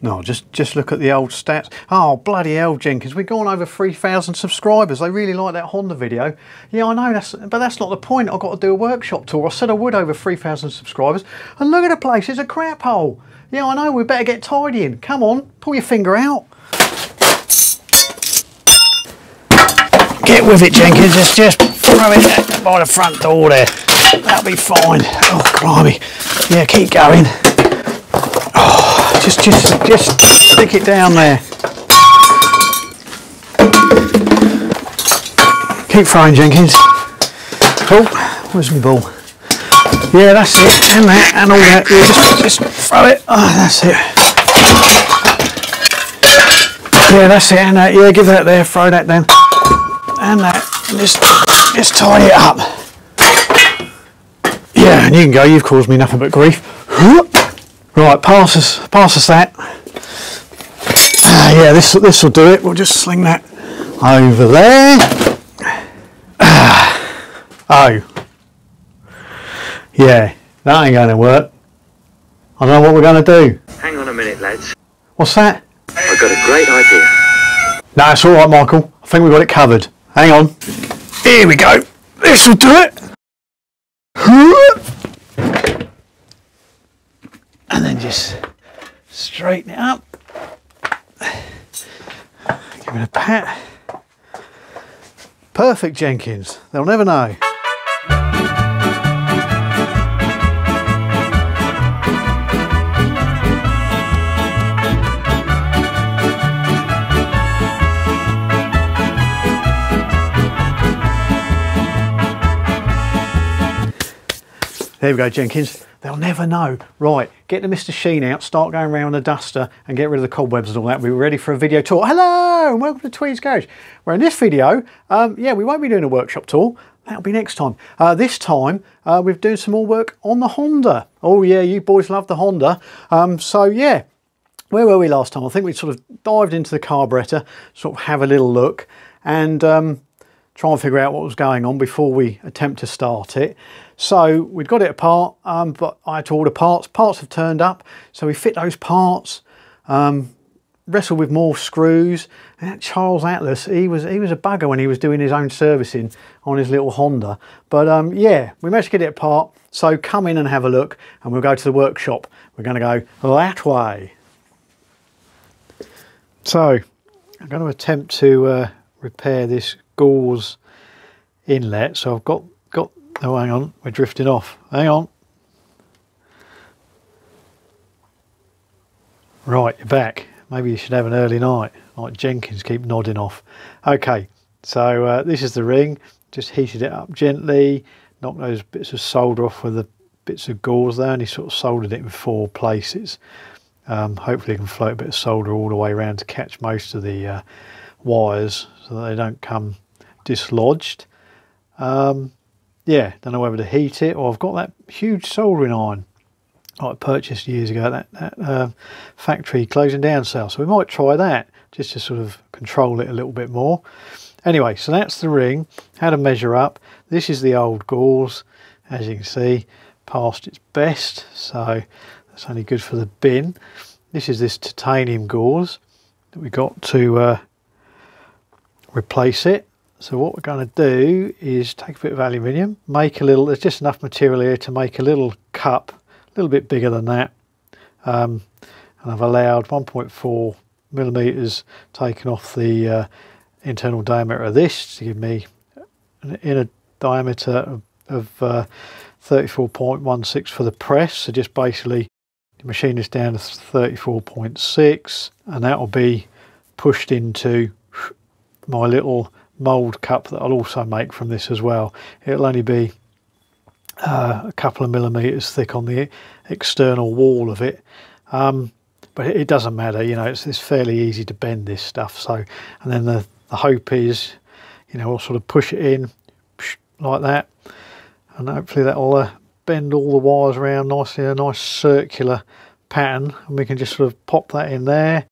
No, just look at the old stats. Oh, bloody hell, Jenkins, we've gone over 3,000 subscribers. They really like that Honda video. Yeah, I know, but that's not the point. I've got to do a workshop tour. I said I would over 3,000 subscribers. And look at the place, it's a crap hole. Yeah, I know, we better get tidying. Come on, pull your finger out. Get with it, Jenkins. Just throw it by the front door there. That'll be fine. Oh, blimey. Yeah, keep going. Oh, just stick it down there. Keep throwing, Jenkins. Oh, where's my ball? Yeah, that's it. And that, and all that. Yeah, just throw it. Oh, that's it. Yeah, that's it. And that. Yeah, give that there. Throw that down. And that. And just tidy it up. Yeah, and you can go. You've caused me nothing but grief. Right, pass us that. Yeah, this will do it. We'll just sling that over there. Oh, yeah, that ain't going to work. I don't know what we're going to do. Hang on a minute, lads. What's that? I've got a great idea. No, it's all right, Michael. I think we've got it covered. Hang on. Here we go. This will do it. And then just straighten it up. Give it a pat. Perfect, Jenkins. They'll never know. There we go, Jenkins. They'll never know. Right, get the Mr. Sheen out, start going around the duster and get rid of the cobwebs and all that. We're ready for a video tour. Hello and welcome to Tweed's Garage. Where in this video, yeah, we won't be doing a workshop tour. That'll be next time. This time, we're doing some more work on the Honda. Oh yeah, you boys love the Honda. So yeah, where were we last time? I think we sort of dived into the carburetor, sort of have a little look and try and figure out what was going on before we attempt to start it. So we'd got it apart, but I had to order parts. Parts have turned up, so we fit those parts, wrestled with more screws. And that Charles Atlas, he was a bugger when he was doing his own servicing on his little Honda. But yeah, we managed to get it apart. So come in and have a look, and we'll go to the workshop. We're going to go that way. So I'm going to attempt to repair this gauze inlet. So I've got. Oh, hang on, we're drifting off. Hang on. Right, you're back. Maybe you should have an early night, like Jenkins keep nodding off. Okay, so this is the ring. Just heated it up gently, knocked those bits of solder off with the bits of gauze there, and he sort of soldered it in 4 places. Hopefully you can float a bit of solder all the way around to catch most of the wires so that they don't come dislodged. Yeah, don't know whether to heat it, or I've got that huge soldering iron I purchased years ago, that factory closing down sale. So we might try that just to sort of control it a little bit more. Anyway, so that's the ring, how to measure up. This is the old gauze, as you can see, past its best, so that's only good for the bin. This is this titanium gauze that we got to replace it. So what we're going to do is take a bit of aluminium, make a little, there's just enough material here to make a little cup, a little bit bigger than that. And I've allowed 1.4 millimeters taken off the internal diameter of this to give me an inner diameter of 34.16 for the press. So just basically machine this down to 34.6, and that will be pushed into my little mould cup that I'll also make from this as well. It'll only be a couple of millimeters thick on the external wall of it, but it doesn't matter, you know, it's fairly easy to bend this stuff. So, and then the hope is, you know, we'll sort of push it in like that, and hopefully that'll bend all the wires around nicely in a nice circular pattern, and we can just sort of pop that in there,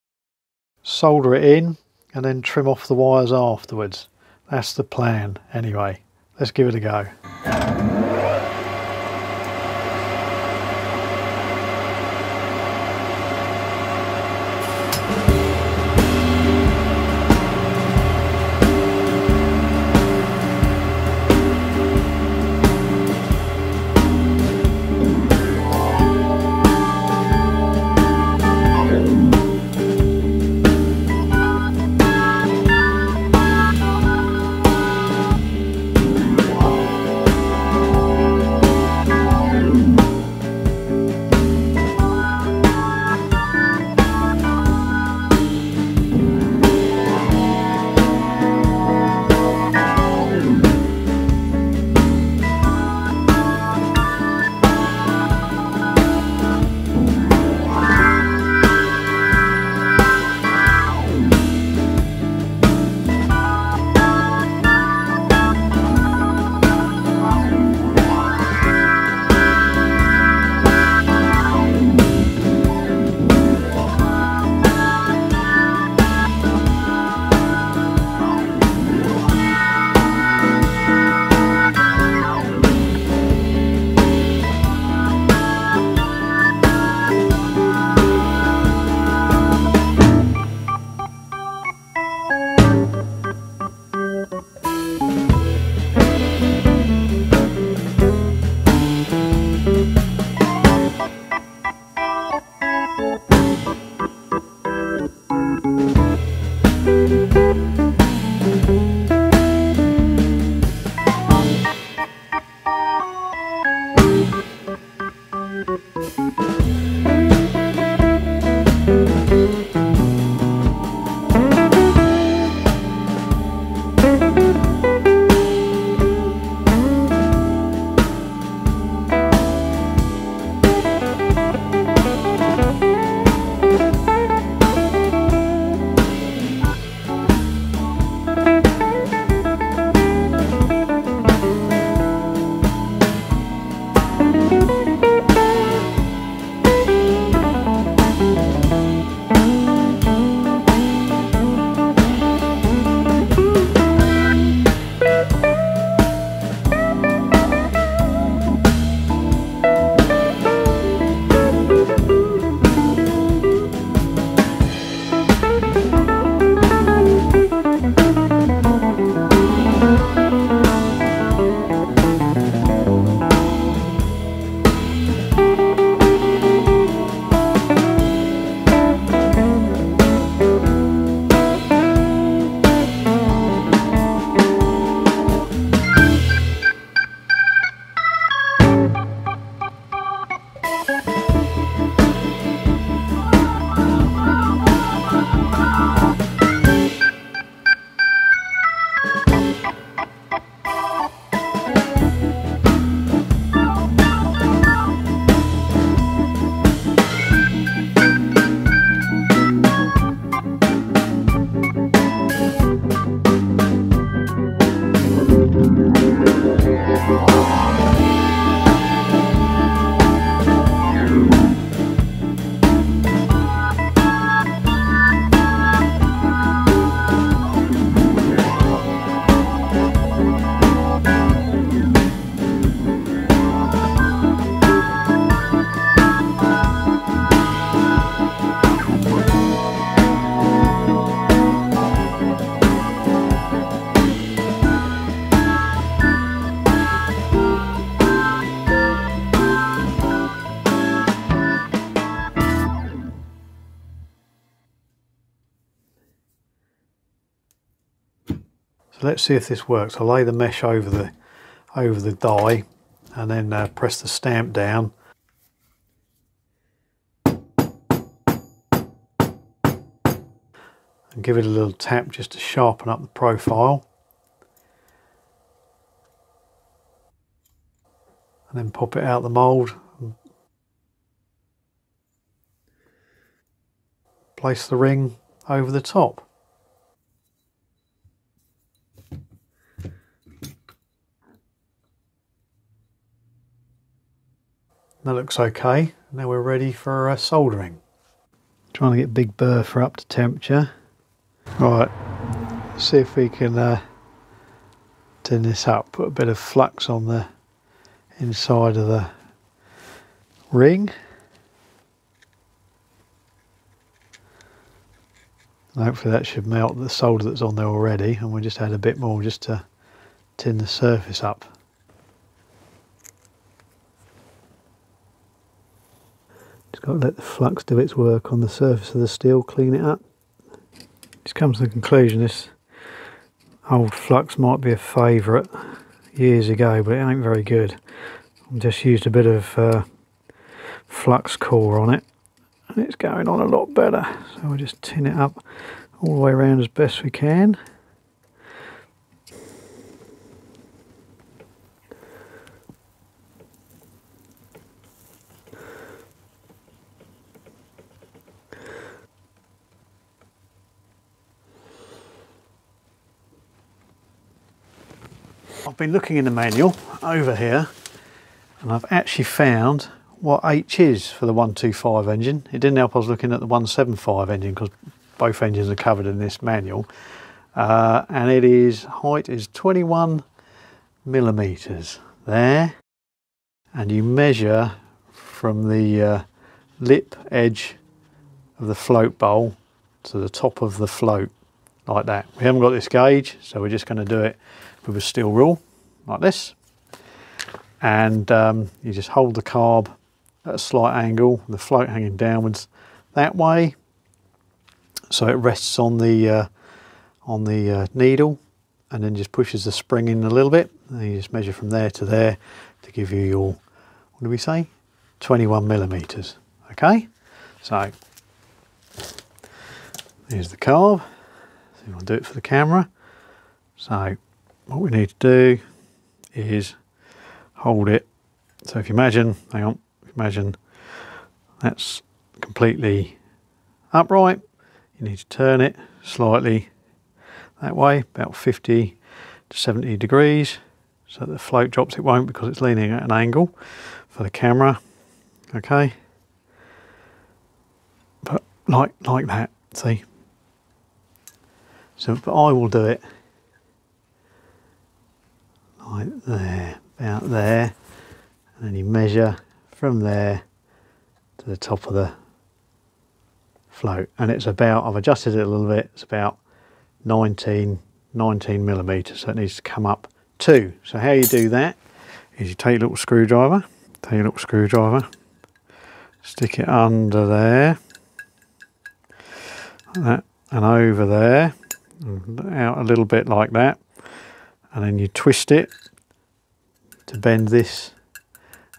solder it in, and then trim off the wires afterwards. That's the plan. Anyway, let's give it a go. So let's see if this works. I'll lay the mesh over the die and then press the stamp down. And give it a little tap just to sharpen up the profile. And then pop it out the mould. Place the ring over the top. That looks okay. Now we're ready for soldering. Trying to get Big Bertha up to temperature. Right, see if we can tin this up. Put a bit of flux on the inside of the ring. And hopefully that should melt the solder that's on there already, and we'll just add a bit more just to tin the surface up. Just got to let the flux do its work on the surface of the steel, clean it up. Just come to the conclusion this old flux might be a favourite years ago, but it ain't very good. I've just used a bit of flux core on it and it's going on a lot better. So we'll just tin it up all the way around as best we can. I've been looking in the manual over here and I've actually found what H is for the 125 engine. It didn't help I was looking at the 175 engine because both engines are covered in this manual. And it is, height is 21 millimeters there. And you measure from the lip edge of the float bowl to the top of the float like that. We haven't got this gauge, so we're just going to do it with a steel rule like this, and you just hold the carb at a slight angle, the float hanging downwards that way, so it rests on the needle, and then just pushes the spring in a little bit, and you just measure from there to give you your, what do we say, 21 millimeters. Okay, so here's the carb. So I'll do it for the camera. So what we need to do is hold it. So if you imagine, hang on, imagine that's completely upright. You need to turn it slightly that way, about 50 to 70 degrees, so that the float drops. It won't because it's leaning at an angle for the camera. Okay, but like that. See. So, but I will do it like there, about there, and then you measure from there to the top of the float, and it's about, I've adjusted it a little bit, it's about 19 millimeters, so it needs to come up too. So how you do that is you take a little screwdriver, stick it under there, like that, and over there, and out a little bit like that, and then you twist it to bend this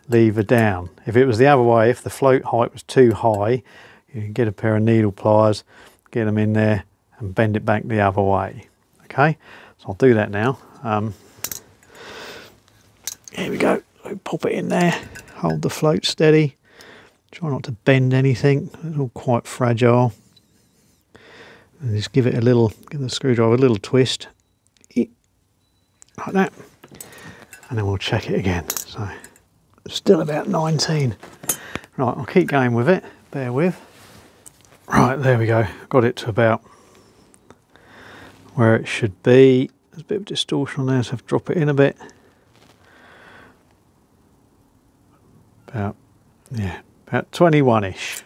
lever down. If it was the other way, if the float height was too high, you can get a pair of needle pliers, get them in there and bend it back the other way. Okay, so I'll do that now. Here we go. So pop it in there, hold the float steady, try not to bend anything, it's all quite fragile, and just give it a little, give the screwdriver a little twist like that, and then we'll check it again. So still about 19. Right, I'll keep going with it, bear with. Right, there we go, got it to about where it should be. There's a bit of distortion on there, so I have to drop it in a bit. About 21-ish.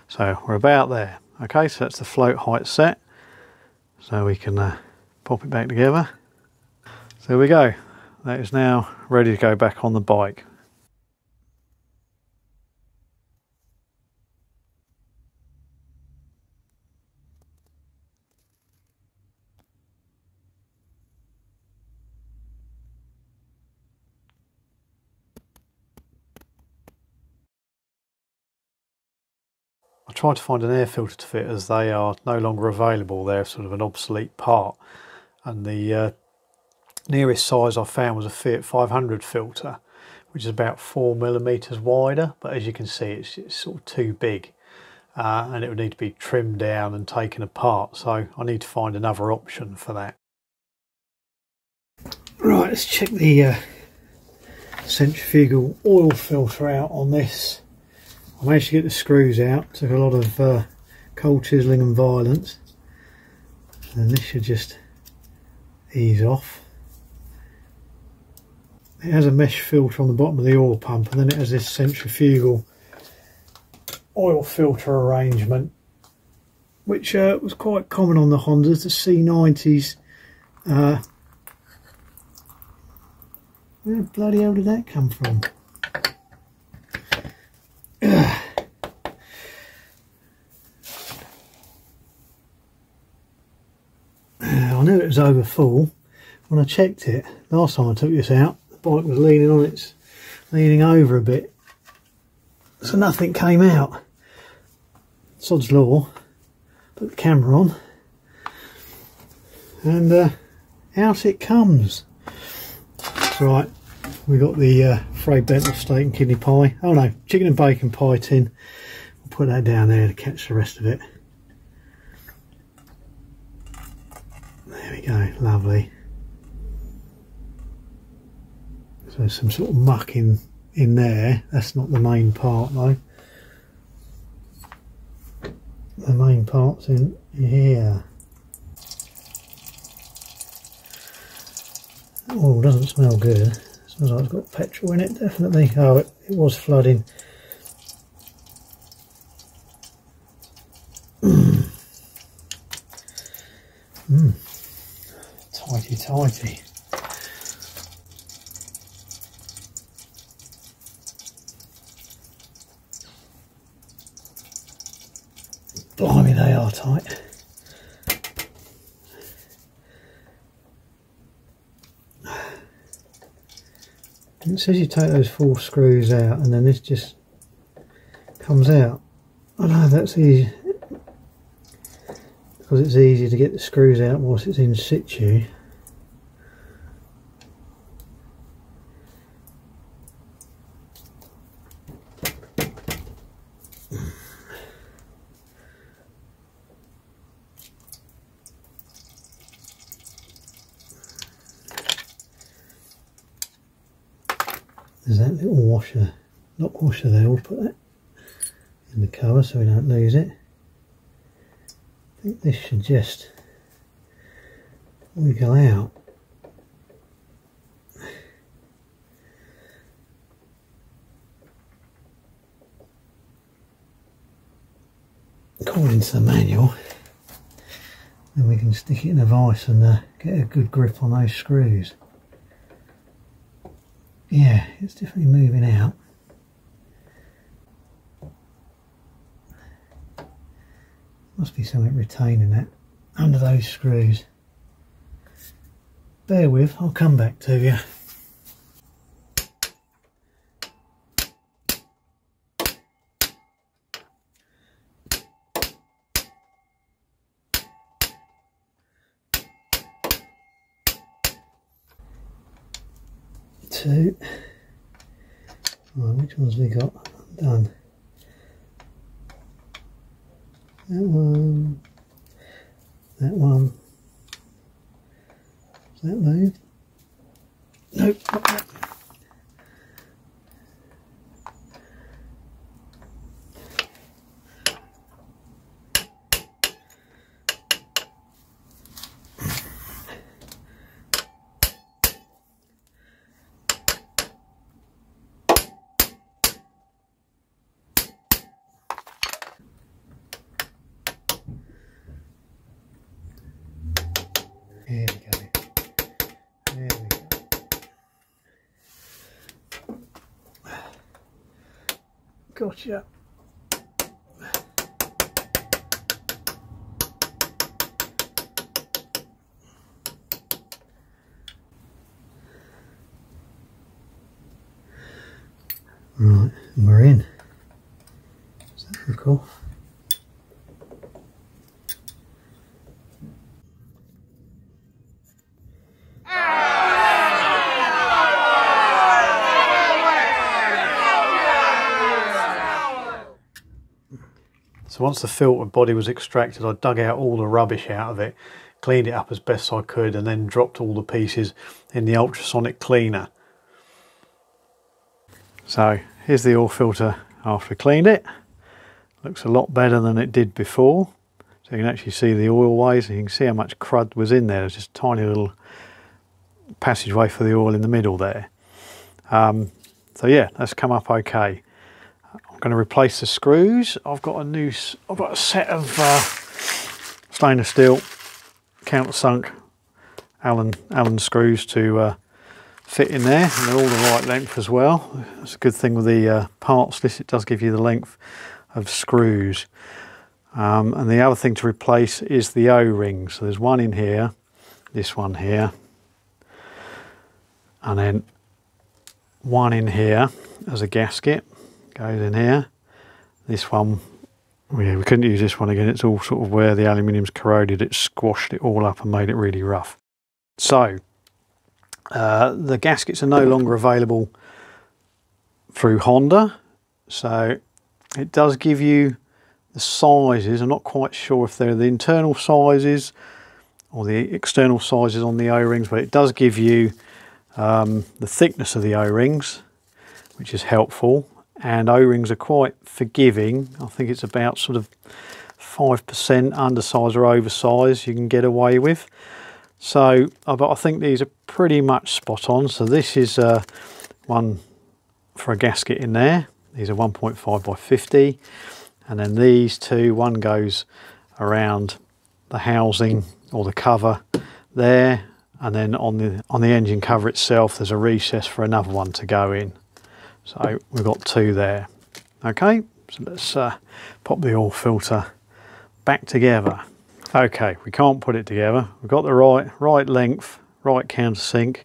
So we're about there. Okay, so that's the float height set. So we can pop it back together. So there we go. That is now ready to go back on the bike. tried to find an air filter to fit, as they are no longer available. They're sort of an obsolete part, and the nearest size I found was a Fiat 500 filter, which is about 4mm wider, but as you can see it's sort of too big, and it would need to be trimmed down and taken apart, so I need to find another option for that. Right, let's check the centrifugal oil filter out on this. I managed to get the screws out, took a lot of cold chiseling and violence, and this should just ease off. It has a mesh filter on the bottom of the oil pump, and then it has this centrifugal oil filter arrangement, which was quite common on the Hondas, the C90s. Where the bloody hell did that come from? I knew it was over full when I checked it. Last time I took this out, the bike was leaning over a bit, so nothing came out. Sod's law. Put the camera on, and out it comes. That's right, we got the frayed bent off steak and kidney pie. Oh no, chicken and bacon pie tin. We'll put that down there to catch the rest of it. There we go, lovely. So there's some sort of muck in there. That's not the main part though. The main part's in here. Oh, doesn't smell good. Smells like it's got petrol in it, definitely. Oh, it was flooding. Tighty, tighty. Blimey, they are tight. It says you take those 4 screws out and then this just comes out. I know that's easy, because it's easy to get the screws out whilst it's in situ. There's that little washer, lock washer there. We'll put that in the cover so we don't lose it. I think this should just wiggle out. According to the manual, then we can stick it in a vise and get a good grip on those screws. Yeah, it's definitely moving out. Must be something retaining that under those screws. Bear with, I'll come back to you. Two. Right, which ones we got done? That one. That one. Does that move? Nope, not that. There we go. There we go. Gotcha. Right, and we're in. Does that look off? So once the filter body was extracted, I dug out all the rubbish out of it, cleaned it up as best I could, and then dropped all the pieces in the ultrasonic cleaner. So here's the oil filter after I cleaned it. Looks a lot better than it did before. So you can actually see the oil ways, and you can see how much crud was in there. There's just a tiny little passageway for the oil in the middle there. So yeah, that's come up okay. I'm going to replace the screws. I've got a set of stainless steel countersunk Allen screws to fit in there, and they're all the right length as well. That's a good thing with the parts list, it does give you the length of screws. And the other thing to replace is the O-rings. So there's one in here, this one here, and then one in here as a gasket, goes in here. This one, yeah, we couldn't use this one again. It's all sort of where the aluminium's corroded, it squashed it all up and made it really rough. So the gaskets are no longer available through Honda, so it does give you the sizes. I'm not quite sure if they're the internal sizes or the external sizes on the O-rings, but it does give you the thickness of the O-rings, which is helpful. And O-rings are quite forgiving. I think it's about sort of 5% undersize or oversize you can get away with. So, but I think these are pretty much spot on. So this is one for a gasket in there. These are 1.5 by 50. And then these two, one goes around the housing or the cover there. And then on the engine cover itself, there's a recess for another one to go in. So we've got two there. Okay, so let's pop the oil filter back together. Okay, we can't put it together. We've got the right length, right countersink.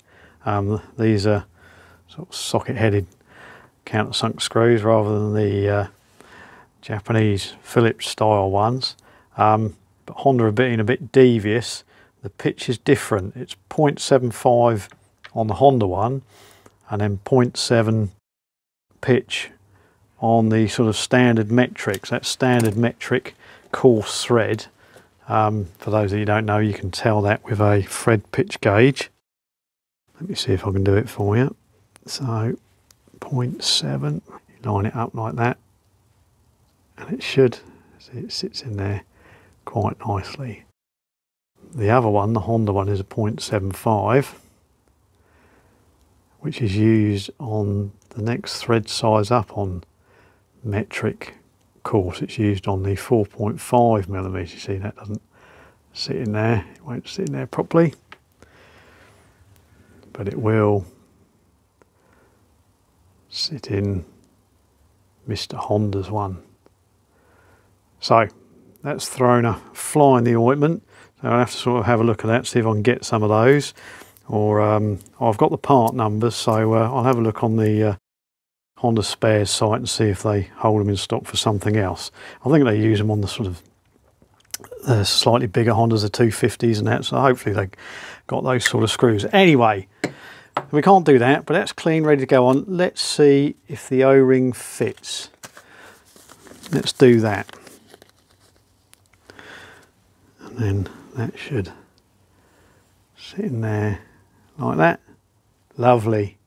These are sort of socket-headed countersunk screws rather than the Japanese Phillips style ones. But Honda are being a bit devious. The pitch is different. It's 0.75 on the Honda one, and then 0.7 pitch on the sort of standard metrics. That's standard metric coarse thread. For those of you who don't know, you can tell that with a thread pitch gauge. Let me see if I can do it for you. So 0.7, you line it up like that, and it should, see, it sits in there quite nicely. The other one, the Honda one, is a 0.75, which is used on the next thread size up on metric course. It's used on the 4.5mm. You see that doesn't sit in there, it won't sit in there properly, but it will sit in Mr. Honda's one. So that's thrown a fly in the ointment. So I'll have to sort of have a look at that, see if I can get some of those, or I've got the part numbers, so I'll have a look on the Honda spares site and see if they hold them in stock for something else. I think they use them on the sort of slightly bigger Hondas, the 250s and that, so hopefully they got those sort of screws. Anyway, we can't do that, but that's clean, ready to go on. Let's see if the O-ring fits. Let's do that. And then that should sit in there like that. Lovely.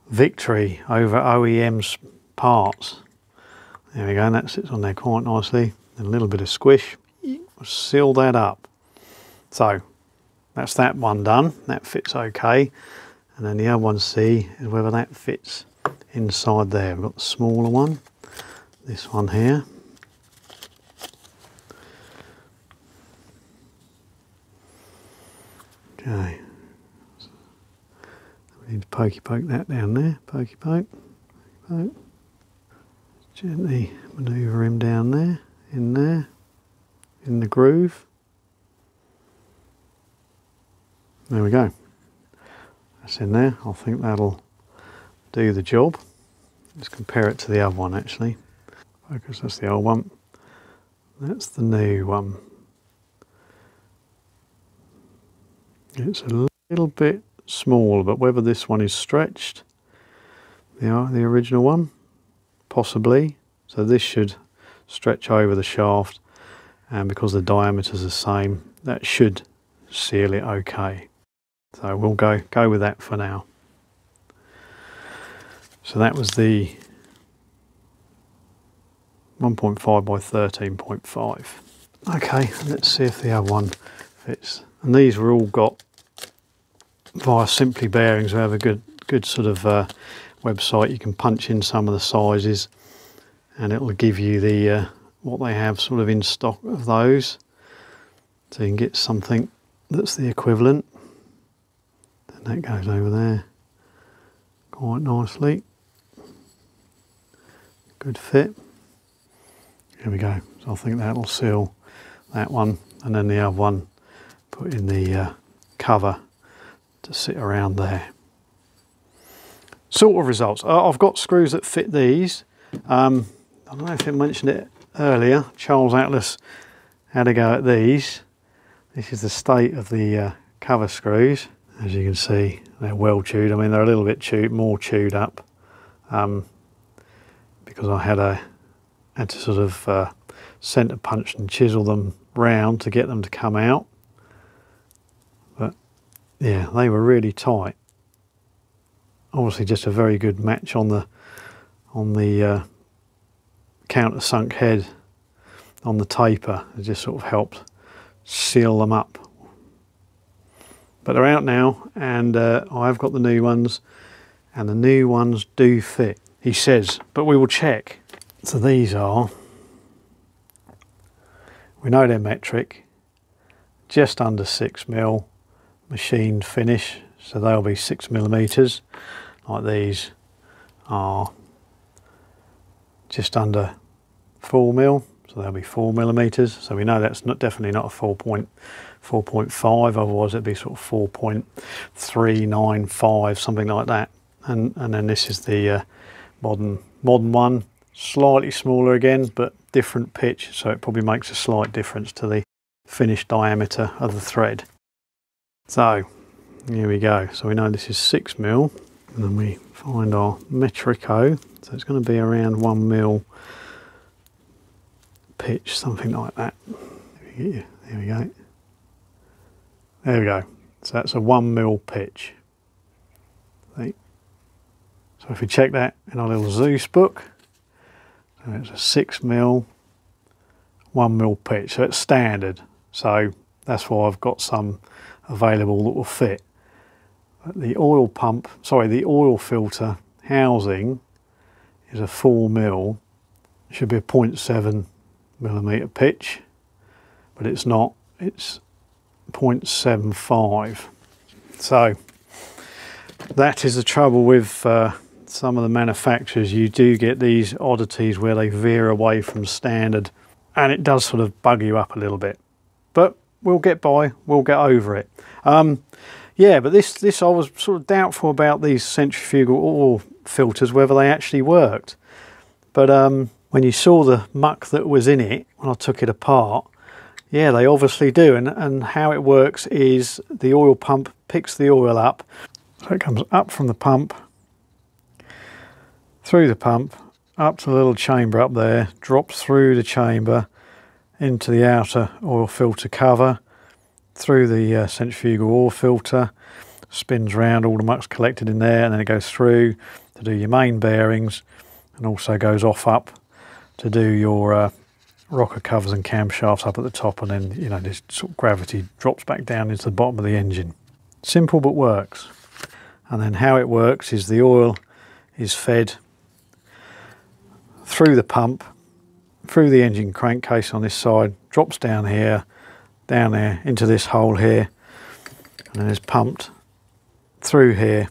Victory over OEM's parts. There we go, and that sits on there quite nicely. And a little bit of squish, seal that up. So that's that one done, that fits okay. And then the other one, see, is whether that fits inside there. We've got the smaller one, this one here. Okay, we need to pokey poke that down there, pokey poke, pokey poke. Gently manoeuvre him down there, in the groove. There we go, that's in there. I think that'll do the job. Let's compare it to the other one actually. Focus, that's the old one, that's the new one. It's a little bit small, but whether this one is stretched, the original one, possibly. So this should stretch over the shaft, and because the diameter is the same, that should seal it okay. So we'll go with that for now. So that was the 1.5 by 13.5. Okay, let's see if the other one fits. And these were all got via Simply Bearings. We have a good sort of website. You can punch in some of the sizes and it will give you the what they have sort of in stock of those. So you can get something that's the equivalent. And that goes over there quite nicely. Good fit. Here we go. So I think that'll seal that one, and then the other one put in the cover to sit around there. Sort of results. I've got screws that fit these. I don't know if I mentioned it earlier. Charles Atlas had a go at these. This is the state of the cover screws. As you can see, they're well chewed. I mean, they're a little bit more chewed up because I had to sort of centre punch and chisel them round to get them to come out. But yeah, they were really tight. Obviously, just a very good match on the countersunk head on the taper. It just sort of helped seal them up. But they're out now, and I've got the new ones, and the new ones do fit, he says, but we will check. So these are, we know they're metric, just under 6mm, machined finish, so they'll be 6mm. Like these are just under 4mm, so they'll be 4mm. So we know that's definitely not a 4.5, otherwise it'd be sort of 4.395, something like that. And then this is the modern one, slightly smaller again, but different pitch, so it probably makes a slight difference to the finished diameter of the thread. So here we go. So we know this is 6mm, and then we find our metrico. So it's going to be around 1mm pitch, something like that. There we go. There we go. So that's a 1mm pitch. See? So if we check that in our little Zeus book, so it's a 6mm, 1mm pitch. So it's standard. So that's why I've got some available that will fit. But the oil pump, sorry, the oil filter housing is a 4mm. It should be a 0.7mm pitch, but it's not. It's 0.75. So that is the trouble with some of the manufacturers. You do get these oddities where they veer away from standard, and it does sort of bug you up a little bit, but we'll get by, we'll get over it. Yeah, but this I was sort of doubtful about these centrifugal oil filters, whether they actually worked. But when you saw the muck that was in it when I took it apart, yeah, they obviously do. And how it works is the oil pump picks the oil up. So it comes up from the pump, through the pump, up to the little chamber up there, drops through the chamber into the outer oil filter cover, through the centrifugal oil filter, spins round, all the muck's collected in there, and then it goes through to do your main bearings, and also goes off up to do your rocker covers and camshafts up at the top, and then, you know, this sort of gravity drops back down into the bottom of the engine. Simple but works. And then how it works is the oil is fed through the pump, through the engine crankcase on this side, drops down here, down there into this hole here, and then is pumped through here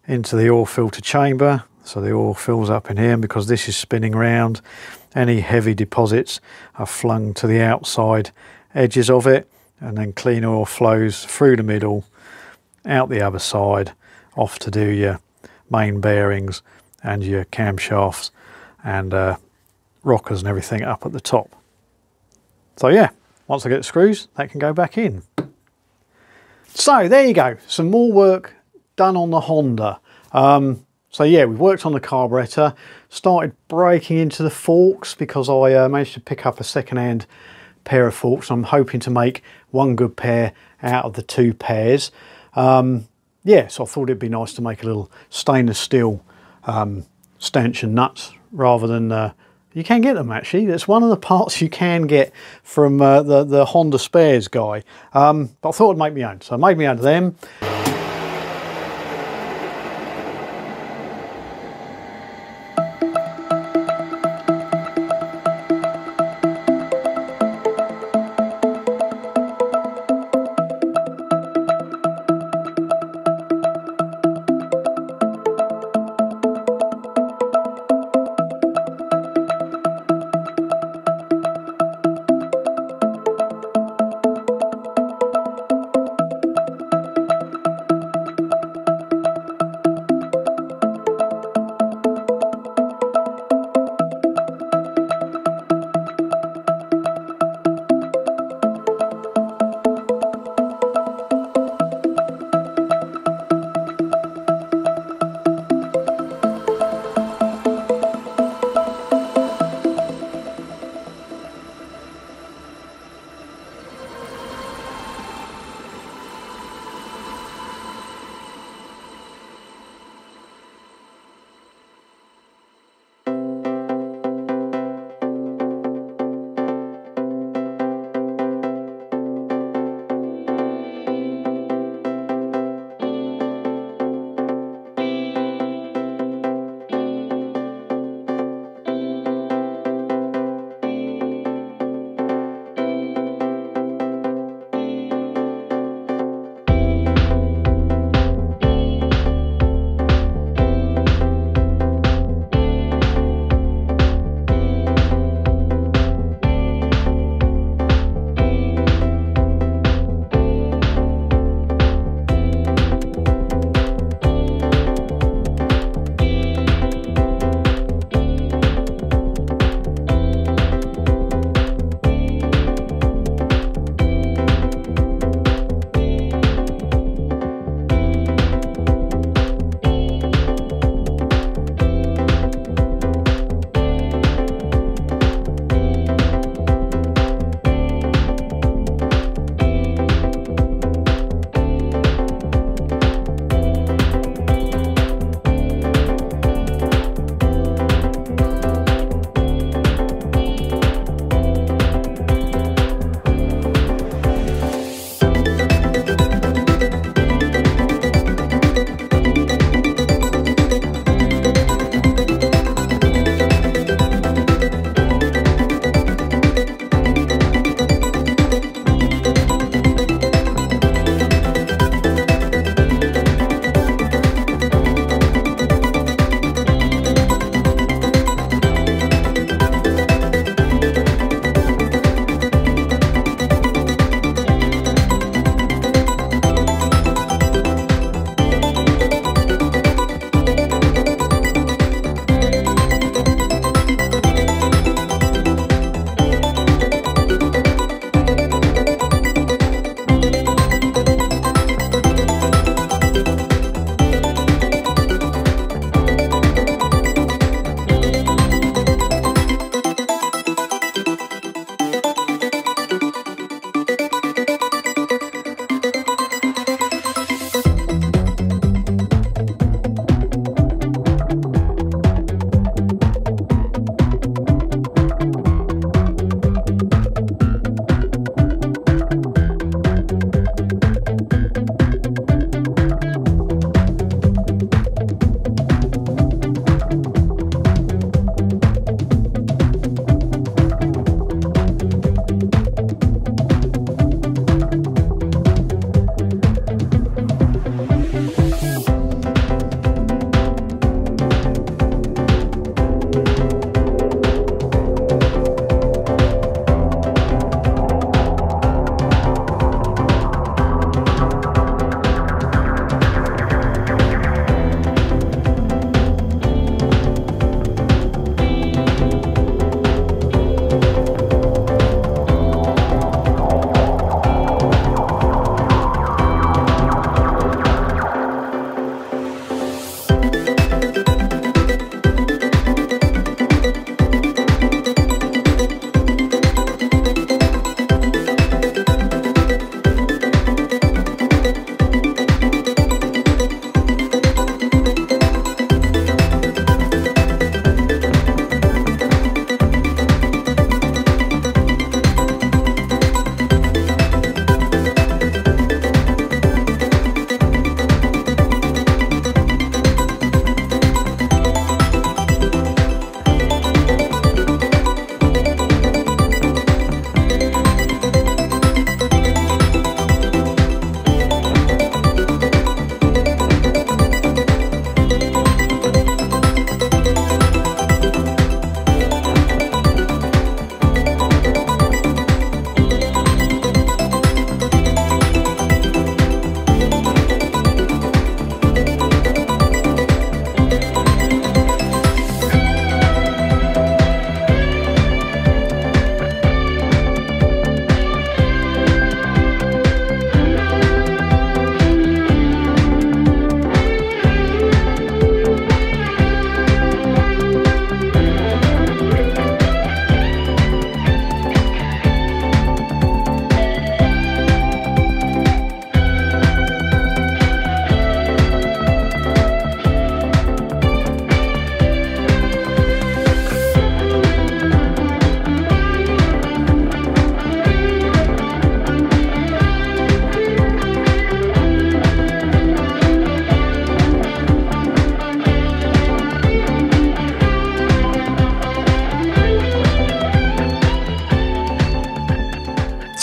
into the oil filter chamber. So the oil fills up in here, and because this is spinning round, any heavy deposits are flung to the outside edges of it, and then clean oil flows through the middle, out the other side, off to do your main bearings and your camshafts and rockers and everything up at the top. So yeah, once I get the screws, that can go back in. So there you go, some more work done on the Honda. So yeah, we've worked on the carburettor, started breaking into the forks because I managed to pick up a second-hand pair of forks. I'm hoping to make one good pair out of the 2 pairs. Yeah, so I thought it'd be nice to make a little stainless steel stanchion nuts rather than, you can get them actually. That's one of the parts you can get from the Honda Spares guy. But I thought I'd make my own, so I made me own of them.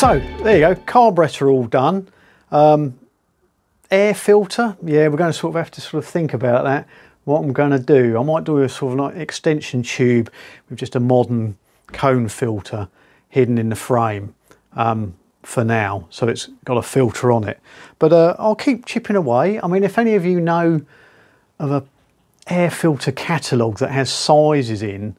So there you go, carburetor all done. Air filter, yeah, we're going to sort of have to sort of think about that, what I'm going to do. I might do a sort of like extension tube with just a modern cone filter hidden in the frame for now, so it's got a filter on it. But I'll keep chipping away. I mean, if any of you know of a air filter catalogue that has sizes in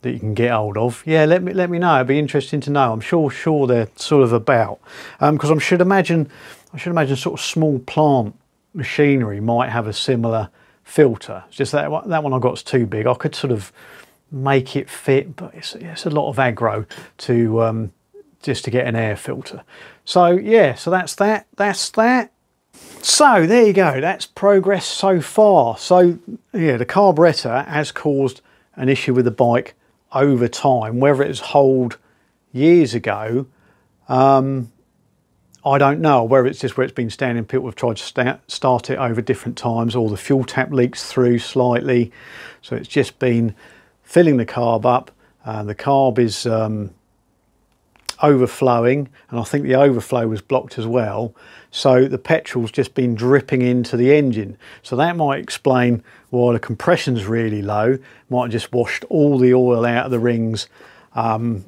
that you can get hold of, yeah, let me know. It'd be interesting to know. I'm sure they're sort of about, because I should imagine sort of small plant machinery might have a similar filter. It's just that one I got's too big. I could sort of make it fit, but it's a lot of aggro to just to get an air filter. So yeah, so that's that. So there you go, that's progress so far. So yeah, the carburetor has caused an issue with the bike over time. Whether it was hold years ago, I don't know. Whether it's just where it's been standing, people have tried to start it over different times, or the fuel tap leaks through slightly, so it's just been filling the carb up. The carb is overflowing, and I think the overflow was blocked as well, so the petrol's just been dripping into the engine. So that might explain why the compression's really low. Might have just washed all the oil out of the rings and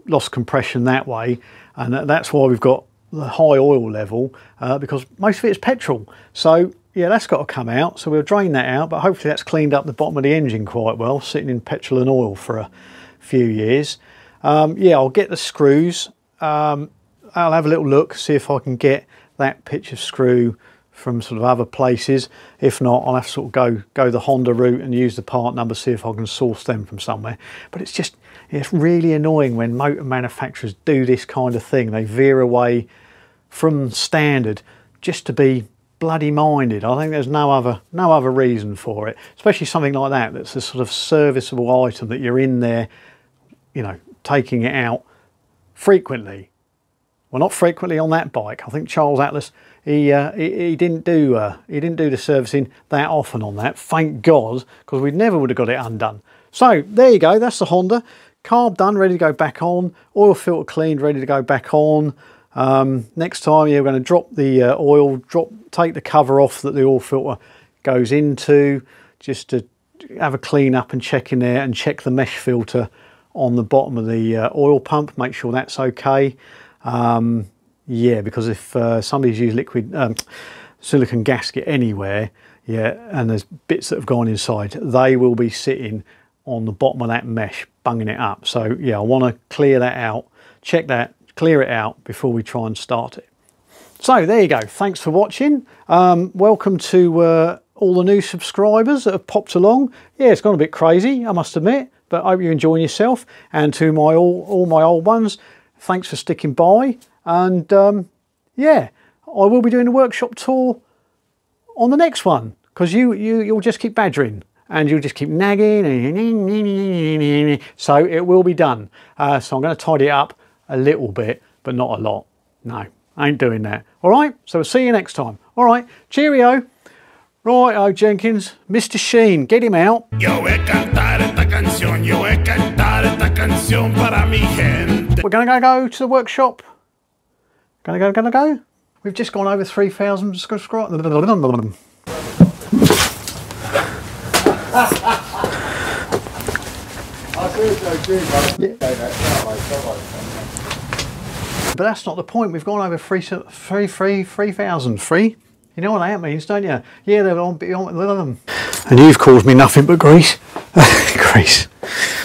lost compression that way, and that's why we've got the high oil level, because most of it is petrol. So yeah, that's got to come out, so we'll drain that out, but hopefully that's cleaned up the bottom of the engine quite well, sitting in petrol and oil for a few years. Yeah, I'll get the screws. I'll have a little look, see if I can get that pitch of screw from sort of other places. If not, I'll have to sort of go the Honda route and use the part number, see if I can source them from somewhere. But it's just, it's really annoying when motor manufacturers do this kind of thing. They veer away from standard just to be bloody minded. I think there's no other reason for it, especially something like that that's a sort of serviceable item that you're in there, you know, taking it out frequently. Well, not frequently on that bike. I think Charles Atlas, he didn't do the servicing that often on that, thank God, because we never would have got it undone. So there you go, that's the Honda. Carb done, ready to go back on. Oil filter cleaned, ready to go back on. Next time, yeah, we're going to drop the oil, take the cover off that the oil filter goes into, just to have a clean up and check in there, and check the mesh filter on the bottom of the oil pump, make sure that's okay. Yeah, because if somebody's used liquid silicone gasket anywhere, yeah, and there's bits that have gone inside, they will be sitting on the bottom of that mesh, bunging it up. So yeah, I want to clear that out, check that, clear it out before we try and start it. So there you go, thanks for watching. Welcome to all the new subscribers that have popped along. Yeah, it's gone a bit crazy, I must admit, but I hope you're enjoying yourself. And to my all my old ones, thanks for sticking by. And yeah, I will be doing a workshop tour on the next one, because you'll just keep badgering and you'll just keep nagging, so it will be done. So I'm going to tidy it up a little bit, but not a lot. No, I ain't doing that. All right, so we'll see you next time. All right, cheerio. Right, Jenkins, Mr. Sheen, get him out. Yo voy a cantar esta canción, yo voy a cantar esta canción para mi gente. We're gonna go to the workshop. Gonna go. We've just gone over 3,000 subscribers. But that's not the point. We've gone over 3,000. Free? You know what that means, don't you? Yeah, they're on them. And you've caused me nothing but grease. Grease.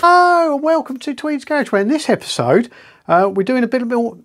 Oh, and welcome to Tweed's Garage, where in this episode, we're doing a bit more...